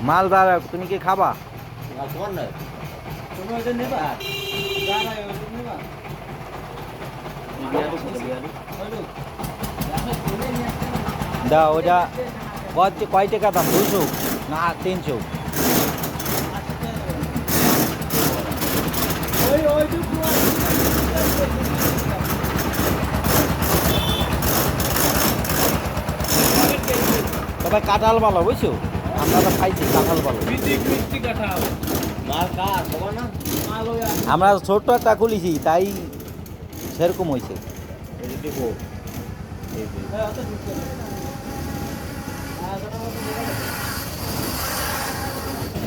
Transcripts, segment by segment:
মালদার তুমি কি খাবা? দাও ওটা কয় টাকা দাম? 200 না 300? তবে কাঁঠাল ভালো বুঝছো, আমরা তো খাইছি কাঁঠাল ভালো। আমরা ছোট্ট একটা খুলেছি তাই সেরকম হয়েছে।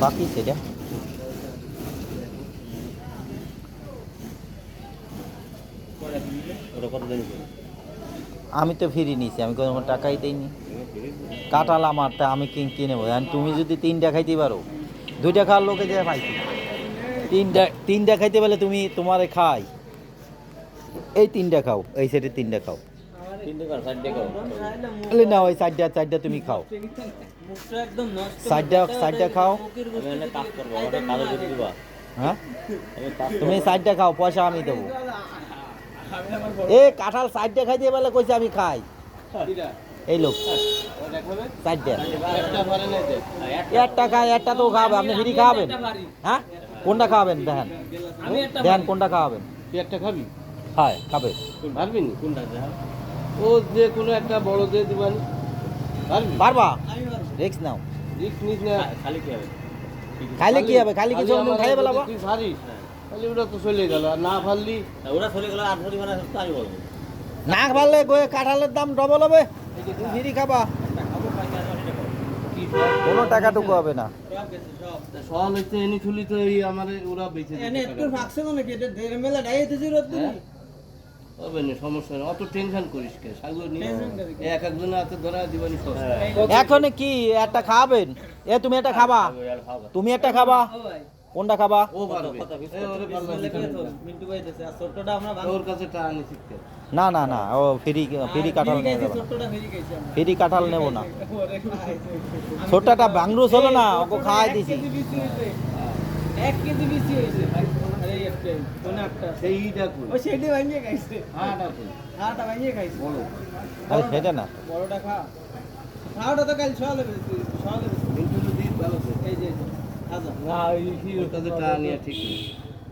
বাকি সেটা আমি তো ফিরি নিছি, আমি কোনো টাকাই দিইনি। কাঁঠাল আমার, তা আমি কিনে নেবো। তুমি যদি 3টা খাইতে পারো, 2টা খাওয়ার লোকে যে পাইছি, 3টা খাইতে পারলে তুমি তোমারে খাই। এই 3টা খাও, এই সেটে 3টা খাও। না ওই 4টা তুমি খাও, 4টা খাও। হ্যাঁ তুমি 4টা খাও, পয়সা আমি দেবো। এ কাঁঠাল 4টা খাইতে পারলে কইছে আমি খাই। এই লোক 4টা, একটা খায়, একটা তো খাবে। আপনি ফ্রি খাওয়াবেন? হ্যাঁ কোনটা খাওয়াবেন দেখেন, দেখেন কোনটা খাওয়াবেন। একটা খাবি? হ্যাঁ খাবে। পারবি নি? কোনটা? ও যে কোনো একটা বড় দিয়ে দিবানি। পারবা? রিক্স নাও। রিক্স নিস না। খালি কি হবে? খাইলে কি হবে? খালি কিছু খাইয়ে বেলাবো। তুই পারিস খালি ওটা তো চলে গেল, আর না পারলি ওরা চলে গেল। আর ধরি মানে আমি বলবো না পারলে কাঁঠালের দাম ডবল হবে। ফ্রি খাবা, কোনো টাকাটুকু হবে না। সল হচ্ছে এনে খুলি তো এই আমাদের ওরা বেঁচে হবে না, সমস্যা নেই, অত টেনশন করিস কে? সাগর নিয়ে এক একজনের হাতে ধরা দিবানি। এখন কি একটা খাবেন? এ তুমি একটা খাবা, তুমি একটা খাবা, কোনটা খাবা? ও পারবে, ওর কাছে টা আনি শিখতে। না না না, ও ফ্রি কাঁঠাল নেব, ফ্রি কাঁঠাল নেব না। ছোটটা বাংরুস হলো না, ওকে খাওয়াই দিছি। 1 কেজি বেশি হয়েছে। সেইটা কই? ও সেটা ভাঙিয়ে খাইছে। আটা কই? আটা ভাঙিয়ে খাইছে। বড় আরে সেটা না, বড়টা খা। খাওয়াটা তো কাল সকালে বেশি, সকালে বেশি। কিন্তু যদি ভালো আছে এই যে আচ্ছা। না এই কি ওর কাছে টা আনিয়া ঠিক নেই।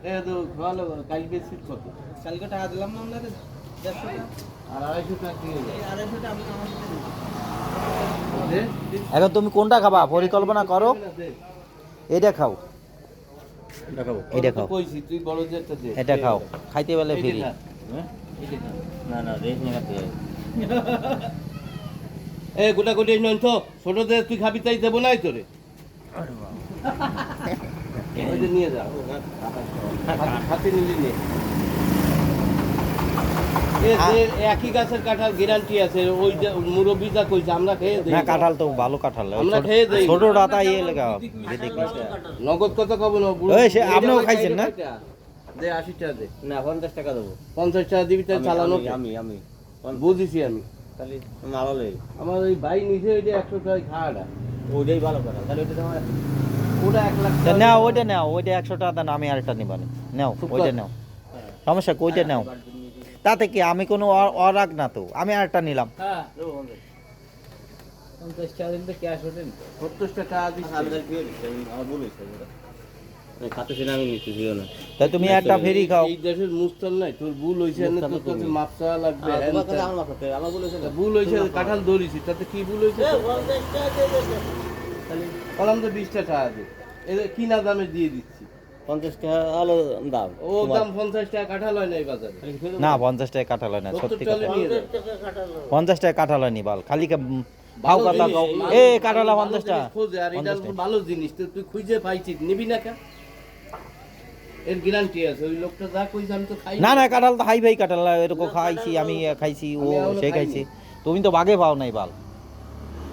এ তো ভালো কাল বেশি কত? কালকে টাকা দিলাম না আমরা 150 টাকা। আর 250 টাকা দিয়ে এই 250 টাকা আমি আমার সাথে দে। এখন তুমি কোনটা খাবা পরিকল্পনা করো। এটা খাও, এটা খাবো। এটা খাও, কইছি তুই বড় যে একটা দে। এটা খাও, খাইতে পারলে ফ্রি। হ্যাঁ না না রেস নিয়ে খাতে হবে। এ গোটা গোটা নন তো ছোট দে, তুই খাবি তাই দেব নাই তোরে। ওই যে নিয়ে যা, হাতে নিলি নে। এ যে একই গাছের কাঁঠাল গ্যারান্টি আছে, ওই যে মুরব্বি যা কইছে আমরা খেয়ে দেই। না কাঁঠাল তো ভালো কাঁঠাল, আমরা খেয়ে দেই। ছোটটা তাই লাগা দেখি। নগদ কত কব না? ওই সে আপনিও খাইছেন না? দে 80 টাকা দে। না 50 টাকা দেবো। 50 টাকা দিবি তাই চালানো। আমি বুঝিছি আমি। খালি মাল লই আমার ওই ভাই নিজে ওই যে 100 টাকা খাওয়াটা ওইটাই ভালো কথা। তাহলে ওইটা তোমার ওটা 1 লাখ তা নাও, ওইটা নাও, ওইটা 100 টাকা দেন, আমি আরেকটা নিবা না। নাও ওইটা নাও, সমস্যা কইটা নাও। তাতে কি আমি কোনো অরাগ না তো, আমি আরেকটা নিলাম। হ্যাঁ 50 টাকা দিন তো ক্যাশ ওঠেন। 70 টাকা দিছি। আমি দিয়ে দিচ্ছি, আমার ভুল হয়েছে ওটা। খাতেছি না, আমি নিচ্ছি দিও না। তাই তুমি একটা ফ্রি খাও। এই দেশের মুস্তান নাই, তোর ভুল হইছে না, তোর কাছে মাপ চাওয়া লাগবে। তোমার কাছে আমার মাথাতে আমার ভুল হয়েছে না। ভুল হইছে, কাঁঠাল ধরিছি, তাতে কি ভুল হইছে? বললাম তো 20 টাকা দে, এটা কিনা দামে দিয়ে দিচ্ছি। 50 টাকা আলো দাম। ও দাম 50 টাকা কাঁঠাল হয় না এই বাজারে। না 50 টাকা কাঁঠাল হয় না, 70 সত্যি টাকা কথা। নিয়ে যা। 50 টাকা কাঁঠাল হয়নি বাল, খালি ভাও ভালো কথা জিনিস, কও। ভালো- এ কাঁঠাল ভালো 50 টাকা, জিনিস খোঁজে, আর এটা 50 টাকা। ভালো জিনিস, তো তুই খুঁজে পাইছিস, নিবি না কা? এর গ্যারান্টি আছে, ওই লোকটা যা কইছে আমি তো খাই না না কাঁঠাল তো হাই ভাই কাঁঠাল, এরকম খাইছি আমি, খাইছি ও আমি এখনো সে খাইনি। খাইছে। তুমি তো বাগে পাও নাই বাল।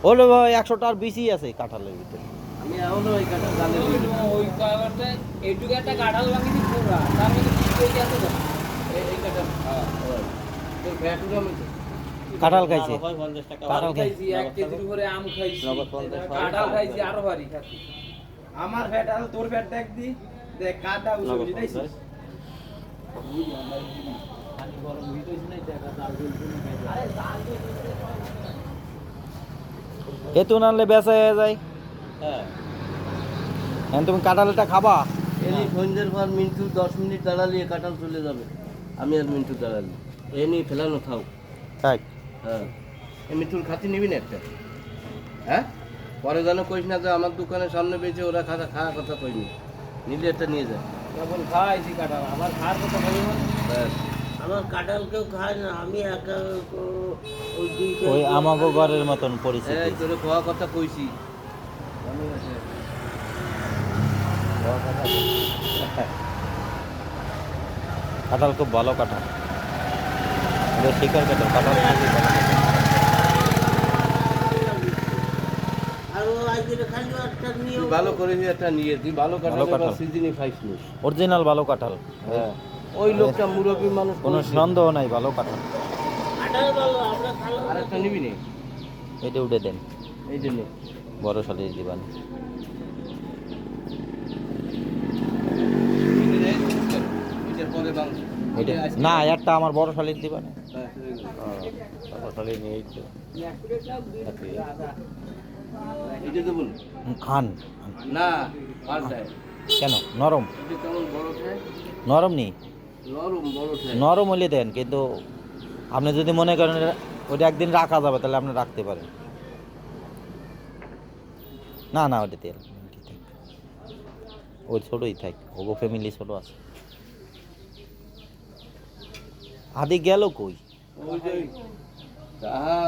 হলো 100 টাকার বেশি আছে কাঁঠালের ভিতরে। আমি এখনো ওই কাঁঠাল জানি না। ওই কাগজটা এইটুকু একটা কাঁঠাল ভাঙিনি পুরা, তার মধ্যে কি কই আছে তো? এই কাঁঠাল হ্যাঁ তোর ভ্যাটুরা মধ্যে কাঁঠাল খাইছে হয় 50 টাকা কাঁঠাল খাই খাইছি 1 কেজির উপরে আম খাইছি নগদ 50 কাঁঠাল খাইছি আরো বাড়ি খাচ্ছি আমার ফ্যাট আর তোর ফ্যাট দেখ দি দেখ কাটা উঠে নগদ দিতেছিস 50 এতুন আনলে বেচা হয়ে যায় হ্যাঁ এখন তুমি কাঁঠালটা খাবা এনি সন্ধ্যের পর মিন্টু 10 মিনিট দাঁড়ালে কাঁঠাল চলে যাবে আমি আর মিন্টু দাঁড়ালি এনি ফেলানো থাও তাই হ্যাঁ এই মিন্টুর খাতি নিবি না একটা হ্যাঁ পরে যেন কইস না যে আমার দোকানের সামনে বেঁচে ওরা খাওয়ার কথা কইনি নিলে একটা নিয়ে যায় যখন খাইছি কাঁঠাল আমার খাওয়ার কথা বলি ব্যাস আমার কাঁঠাল কেউ খায় না আমি একা ওই দুই ওই আমাগো ঘরের মতন পরিস্থিতি এই তোরে খাওয়ার কথা কইছি কাঁঠাল খুব ভালো কাঁঠাল এটা শিকার কাঁঠাল কাঁঠাল নাকি ভালো কাঁঠাল। আর ও আজকে খালি একটা নিয়ে তুই ভালো করেছি একটা নিয়ে তুই ভালো কাঁঠাল কাঁঠাল। সিজনই খাইছিস অরিজিনাল ভালো কাঁঠাল হ্যাঁ ওই লোকটা মুরব্বী মানুষ কোনো কইছে। সন্দেহ নাই ভালো কাঁঠাল কাঁঠাল ভালো আমরা খালো আর একটা নিবি নে এটা উঠে দেন এই জন্য বড় শালির দিবান পরে বাং এটা না একটা আমার বড় শালির দিবান তাহলে নিয়েই তো এটা দেবুন খান না পাল্টায় কেন নরম এটা কেমন বড় ঠায় নরম নেই নরম বড় ঠায় নরম হলে দেন কিন্তু আপনি যদি মনে করেন ওটা একদিন রাখা যাবে তাহলে আপনি রাখতে পারেন না না ওটা তেল ওই ছোটোই থাক ওগো ফ্যামিলি ছোটো আছে আদি গেল কই ওই যে তাহা